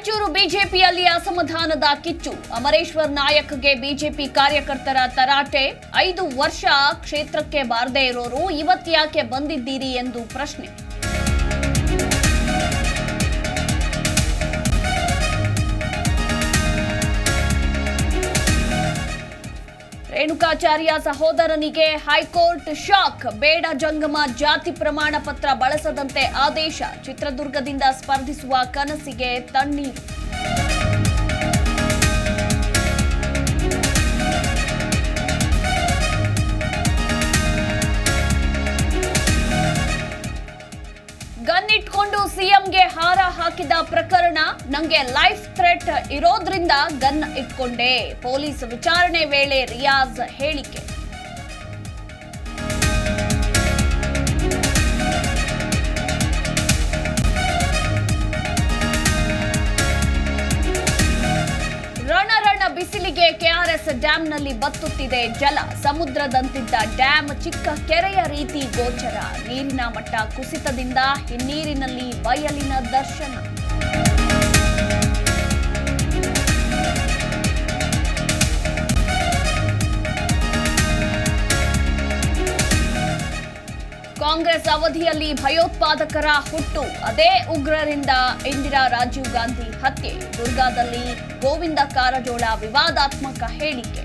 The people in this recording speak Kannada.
ರಾಯಚೂರು ಬಿಜೆಪಿಯಲ್ಲಿ ಅಸಮಾಧಾನದ ಕಿಚ್ಚು. ಅಮರೇಶ್ವರ್ ನಾಯಕ್ಗೆ ಬಿಜೆಪಿ ಕಾರ್ಯಕರ್ತರ ತರಾಟೆ. 5 ವರ್ಷ ಕ್ಷೇತ್ರಕ್ಕೆ ಬಾರದೇ ಇರೋರು ಇವತ್ತ್ಯಾಕೆ ಬಂದಿದ್ದೀರಿ ಎಂದು ಪ್ರಶ್ನೆ. ರೇಣುಕಾಚಾರ್ಯ ಸಹೋದರನಿಗೆ ಹೈಕೋರ್ಟ್ ಶಾಕ್. ಬೇಡ ಜಂಗಮ ಜಾತಿ ಪ್ರಮಾಣ ಪತ್ರ ಬಳಸದಂತೆ ಆದೇಶ. ಚಿತ್ರದುರ್ಗದಿಂದ ಸ್ಪರ್ಧಿಸುವ ಕನಸಿಗೆ ತಣ್ಣೀರು. ಗನ್ ಇಟ್ಕೊಂಡು ಸಿಎಂಗೆ ಹಾರ ಹಾಕಿದ ಪ್ರಕರಣ. ನಂಗೆ ಲೈಫ್ ಥ್ರೆಟ್ ಇರೋದ್ರಿಂದ ಗನ್ ಇಟ್ಕೊಂಡೆ. ಪೊಲೀಸ್ ವಿಚಾರಣೆ ವೇಳೆ ರಿಯಾಜ್ ಹೇಳಿಕೆ. ರಣ ಬಿಸಿಲಿಗೆ ಕೆಆರ್ಎಸ್ ಡ್ಯಾಂನಲ್ಲಿ ಬತ್ತುತ್ತಿದೆ ಜಲ. ಸಮುದ್ರದಂತಿದ್ದ ಡ್ಯಾಂ ಚಿಕ್ಕ ಕೆರೆಯ ರೀತಿ ಗೋಚರ. ನೀರಿನ ಮಟ್ಟ ಕುಸಿತದಿಂದ ಹಿನ್ನೀರಿನಲ್ಲಿ ಬಯಲಿನ ದರ್ಶನ. ಕಾಂಗ್ರೆಸ್ ಅವಧಿಯಲ್ಲಿ ಭಯೋತ್ಪಾದಕರ ಹುಟ್ಟು. ಅದೇ ಉಗ್ರರಿಂದ ಇಂದಿರಾ ರಾಜೀವ್ ಗಾಂಧಿ ಹತ್ಯೆ. ದುರ್ಗಾದಲ್ಲಿ ಗೋವಿಂದ ಕಾರಜೋಳ ವಿವಾದಾತ್ಮಕ ಹೇಳಿಕೆ.